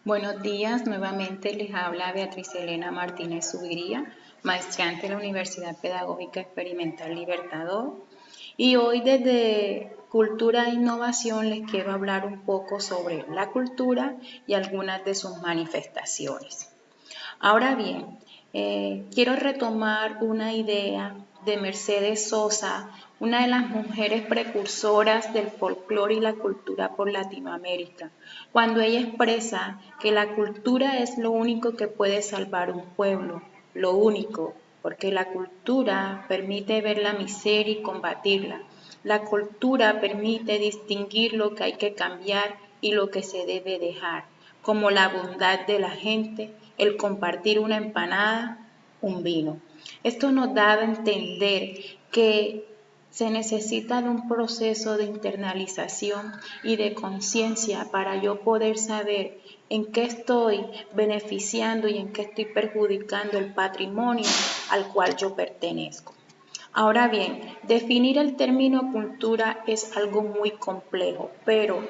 Buenos días, nuevamente les habla Beatriz Elena Martínez Zubiría, maestrante de la Universidad Pedagógica Experimental Libertador. Y hoy desde Cultura e Innovación les quiero hablar un poco sobre la cultura y algunas de sus manifestaciones. Ahora bien, quiero retomar una idea de Mercedes Sosa, una de las mujeres precursoras del folclore y la cultura por Latinoamérica, cuando ella expresa que la cultura es lo único que puede salvar un pueblo, lo único, porque la cultura permite ver la miseria y combatirla. La cultura permite distinguir lo que hay que cambiar y lo que se debe dejar, como la bondad de la gente, el compartir una empanada, un vino. Esto nos da a entender que se necesita de un proceso de internalización y de conciencia para yo poder saber en qué estoy beneficiando y en qué estoy perjudicando el patrimonio al cual yo pertenezco. Ahora bien, definir el término cultura es algo muy complejo, pero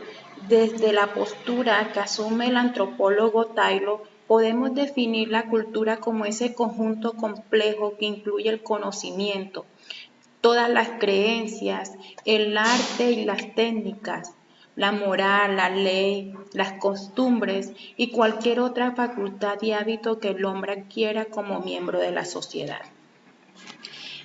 desde la postura que asume el antropólogo Taylor, podemos definir la cultura como ese conjunto complejo que incluye el conocimiento, todas las creencias, el arte y las técnicas, la moral, la ley, las costumbres y cualquier otra facultad y hábito que el hombre adquiera como miembro de la sociedad.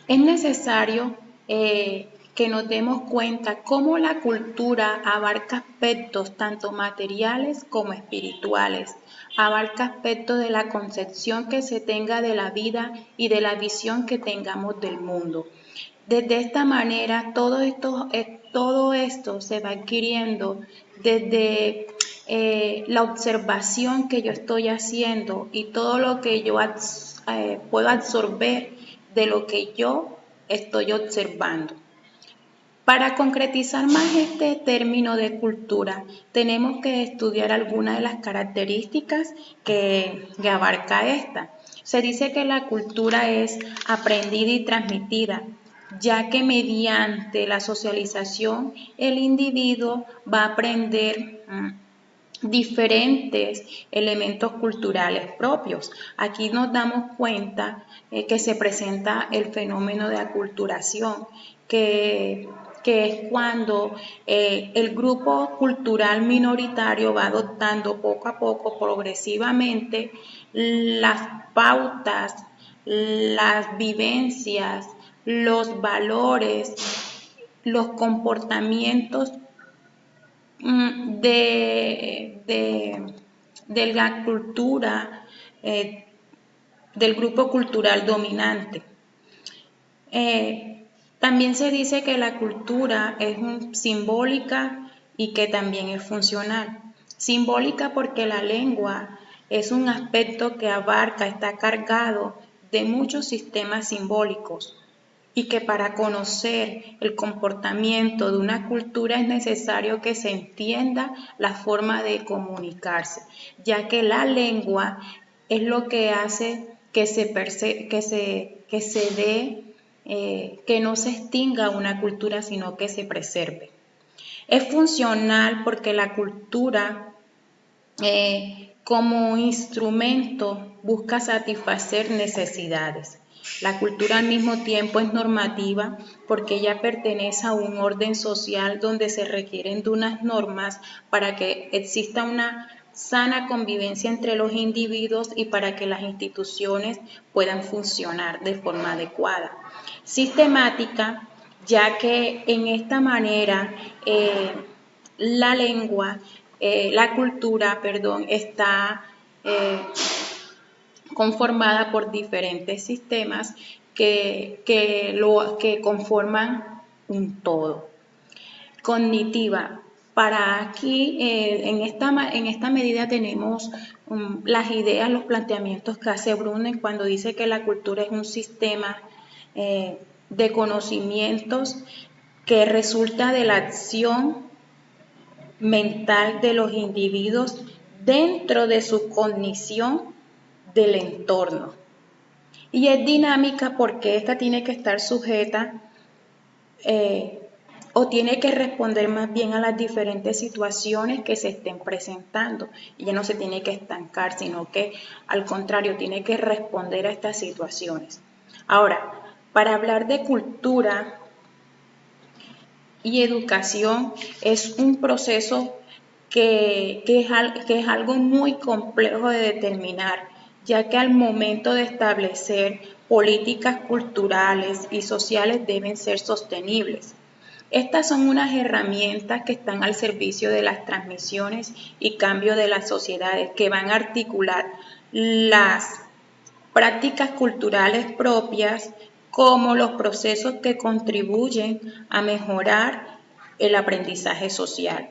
Es necesario que nos demos cuenta cómo la cultura abarca aspectos tanto materiales como espirituales, abarca aspectos de la concepción que se tenga de la vida y de la visión que tengamos del mundo. Desde esta manera, todo esto se va adquiriendo desde la observación que yo estoy haciendo y todo lo que yo puedo absorber de lo que yo estoy observando. Para concretizar más este término de cultura, tenemos que estudiar algunas de las características que abarca esta. Se dice que la cultura es aprendida y transmitida, ya que mediante la socialización el individuo va a aprender diferentes elementos culturales propios. Aquí nos damos cuenta que se presenta el fenómeno de aculturación, que es cuando el grupo cultural minoritario va adoptando poco a poco, progresivamente, las pautas, las vivencias, los valores, los comportamientos de la cultura, del grupo cultural dominante. También se dice que la cultura es simbólica y que también es funcional. Simbólica porque la lengua es un aspecto que abarca, está cargado de muchos sistemas simbólicos y que para conocer el comportamiento de una cultura es necesario que se entienda la forma de comunicarse, ya que la lengua es lo que hace que no se extinga una cultura, sino que se preserve. Es funcional porque la cultura como instrumento busca satisfacer necesidades. La cultura al mismo tiempo es normativa porque ella pertenece a un orden social donde se requieren de unas normas para que exista una sana convivencia entre los individuos y para que las instituciones puedan funcionar de forma adecuada. Sistemática, ya que en esta manera la lengua, la cultura, perdón, está conformada por diferentes sistemas que conforman un todo. Cognitiva. Para aquí, en esta medida tenemos las ideas, los planteamientos que hace Brunner cuando dice que la cultura es un sistema de conocimientos que resulta de la acción mental de los individuos dentro de su cognición del entorno. Y es dinámica porque esta tiene que estar sujeta o tiene que responder más bien a las diferentes situaciones que se estén presentando. Ella no se tiene que estancar, sino que al contrario, tiene que responder a estas situaciones. Ahora, para hablar de cultura y educación es un proceso que es algo muy complejo de determinar, ya que al momento de establecer políticas culturales y sociales deben ser sostenibles. Estas son unas herramientas que están al servicio de las transmisiones y cambio de las sociedades, que van a articular las prácticas culturales propias como los procesos que contribuyen a mejorar el aprendizaje social.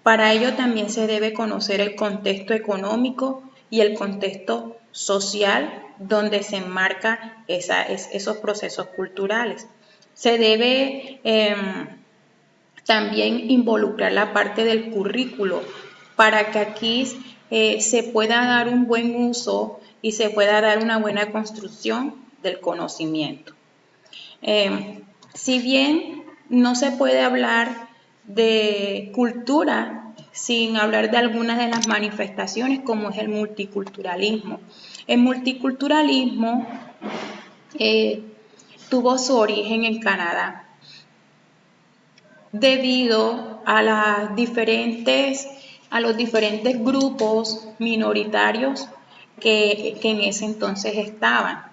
Para ello también se debe conocer el contexto económico y el contexto social donde se enmarcan esos procesos culturales. Se debe también involucrar la parte del currículo para que aquí se pueda dar un buen uso y se pueda dar una buena construcción del conocimiento. Si bien no se puede hablar de cultura sin hablar de algunas de las manifestaciones como es el multiculturalismo. El multiculturalismo tuvo su origen en Canadá debido a los diferentes grupos minoritarios que en ese entonces estaban.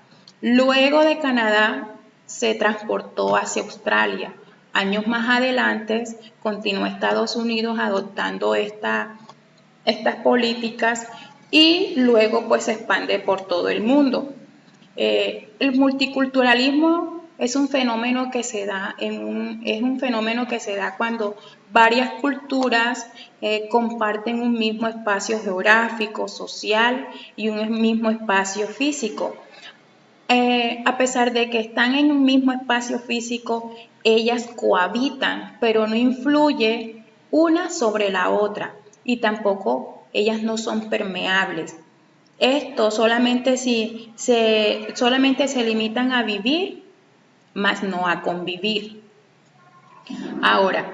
Luego de Canadá se transportó hacia Australia. Años más adelante continuó Estados Unidos adoptando estas políticas y luego pues se expande por todo el mundo. El multiculturalismo es un fenómeno que se da cuando varias culturas comparten un mismo espacio geográfico, social y un mismo espacio físico. A pesar de que están en un mismo espacio físico, ellas cohabitan, pero no influye una sobre la otra y tampoco ellas no son permeables. Esto solamente se limitan a vivir, más no a convivir. Ahora,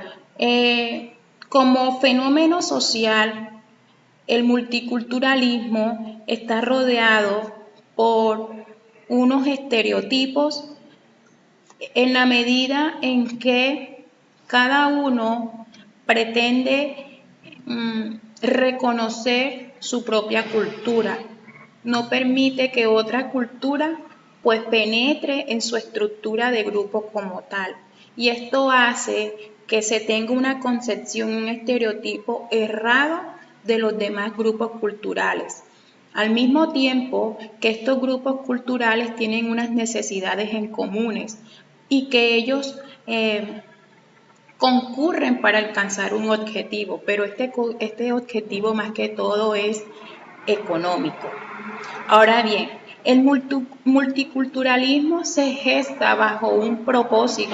como fenómeno social, el multiculturalismo está rodeado por unos estereotipos en la medida en que cada uno pretende reconocer su propia cultura. No permite que otra cultura pues penetre en su estructura de grupo como tal. Y esto hace que se tenga una concepción, un estereotipo errado de los demás grupos culturales. Al mismo tiempo que estos grupos culturales tienen unas necesidades en comunes y que ellos concurren para alcanzar un objetivo, pero este objetivo más que todo es económico. Ahora bien, el multiculturalismo se gesta bajo un propósito,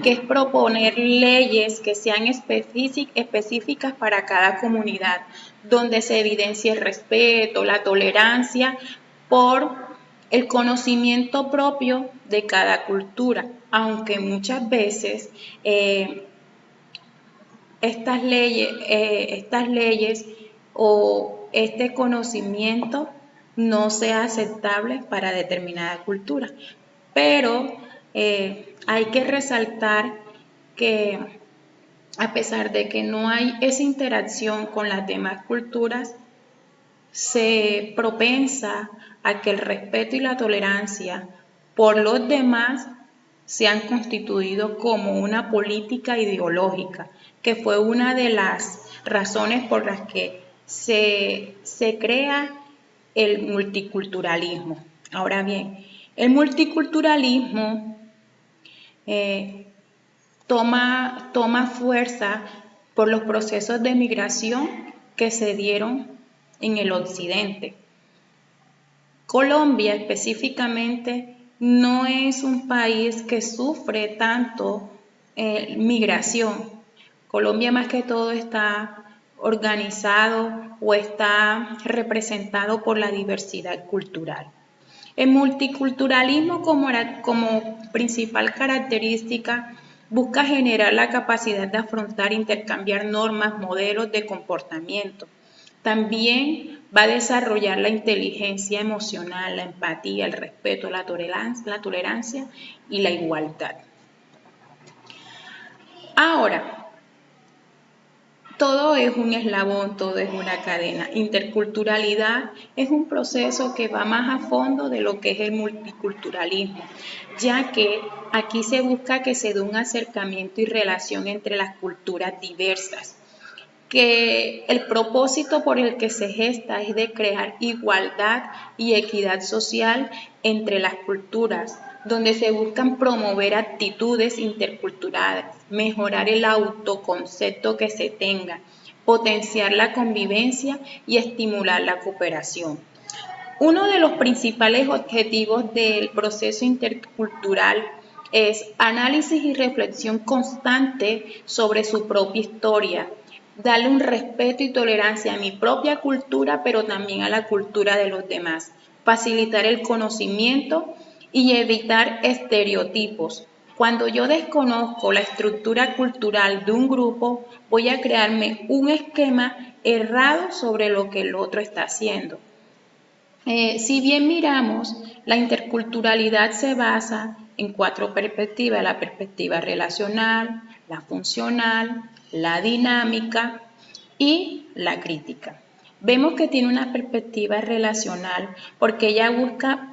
que es proponer leyes que sean específicas para cada comunidad, donde se evidencie el respeto, la tolerancia por el conocimiento propio de cada cultura, aunque muchas veces estas leyes o este conocimiento no sea aceptable para determinada cultura. Pero hay que resaltar que a pesar de que no hay esa interacción con las demás culturas, se propensa a que el respeto y la tolerancia por los demás se han constituido como una política ideológica, que fue una de las razones por las que se crea el multiculturalismo. Ahora bien, el multiculturalismo toma fuerza por los procesos de migración que se dieron en el occidente. Colombia específicamente no es un país que sufre tanto migración. Colombia más que todo está organizado o está representado por la diversidad cultural. El multiculturalismo como principal característica Busca generar la capacidad de afrontar e intercambiar normas, modelos de comportamiento. También va a desarrollar la inteligencia emocional, la empatía, el respeto, la tolerancia y la igualdad. Ahora, todo es un eslabón, todo es una cadena. Interculturalidad es un proceso que va más a fondo de lo que es el multiculturalismo, ya que aquí se busca que se dé un acercamiento y relación entre las culturas diversas, que el propósito por el que se gesta es de crear igualdad y equidad social entre las culturas, donde se buscan promover actitudes interculturales, mejorar el autoconcepto que se tenga, potenciar la convivencia y estimular la cooperación. Uno de los principales objetivos del proceso intercultural es análisis y reflexión constante sobre su propia historia, darle un respeto y tolerancia a mi propia cultura, pero también a la cultura de los demás, facilitar el conocimiento y evitar estereotipos. Cuando yo desconozco la estructura cultural de un grupo, voy a crearme un esquema errado sobre lo que el otro está haciendo. Si bien miramos, la interculturalidad se basa en 4 perspectivas: la perspectiva relacional, la funcional, la dinámica y la crítica. Vemos que tiene una perspectiva relacional porque ella busca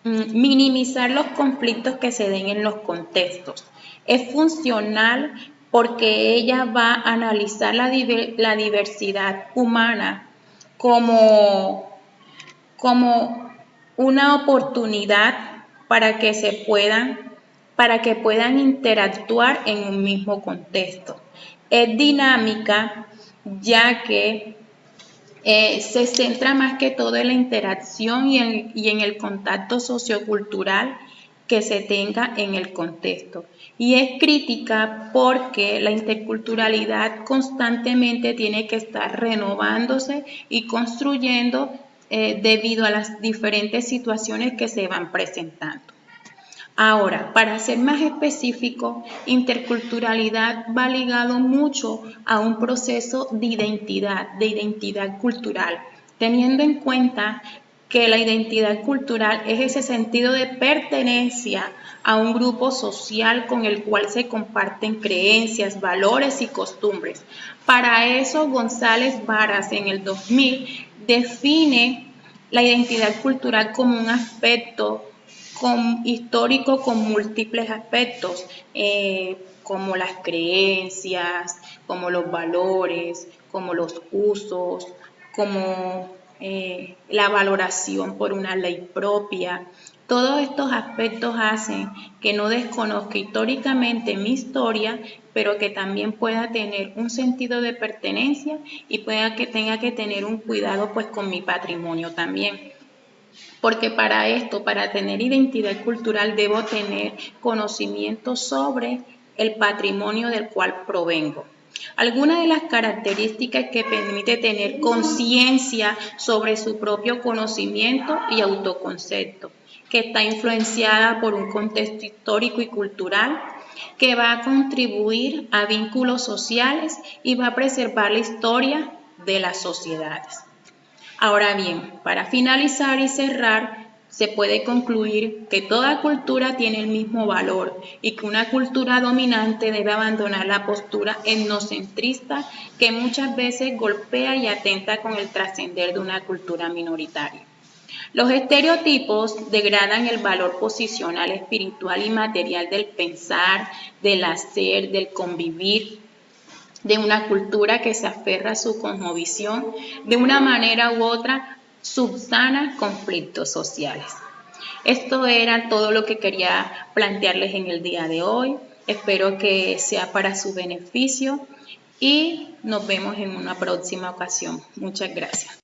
minimizar los conflictos que se den en los contextos. Es funcional porque ella va a analizar la diversidad humana como una oportunidad para que puedan interactuar en un mismo contexto. Es dinámica, ya que se centra más que todo en la interacción y en el contacto sociocultural que se tenga en el contexto. Y es crítica porque la interculturalidad constantemente tiene que estar renovándose y construyendo debido a las diferentes situaciones que se van presentando. Ahora, para ser más específico, interculturalidad va ligado mucho a un proceso de identidad cultural, teniendo en cuenta que la identidad cultural es ese sentido de pertenencia a un grupo social con el cual se comparten creencias, valores y costumbres. Para eso, González Varas en el 2000 define la identidad cultural como un aspecto histórico con múltiples aspectos, como las creencias, como los valores, como los usos, como la valoración por una ley propia. Todos estos aspectos hacen que no desconozca históricamente mi historia, pero que también pueda tener un sentido de pertenencia y tenga que tener un cuidado pues con mi patrimonio también. Porque para esto, para tener identidad cultural, debo tener conocimiento sobre el patrimonio del cual provengo. Algunas de las características que permite tener conciencia sobre su propio conocimiento y autoconcepto, que está influenciada por un contexto histórico y cultural, que va a contribuir a vínculos sociales y va a preservar la historia de las sociedades. Ahora bien, para finalizar y cerrar, se puede concluir que toda cultura tiene el mismo valor y que una cultura dominante debe abandonar la postura etnocentrista que muchas veces golpea y atenta con el trascender de una cultura minoritaria. Los estereotipos degradan el valor posicional, espiritual y material del pensar, del hacer, del convivir, de una cultura que se aferra a su cosmovisión, de una manera u otra subsana conflictos sociales. Esto era todo lo que quería plantearles en el día de hoy. Espero que sea para su beneficio y nos vemos en una próxima ocasión. Muchas gracias.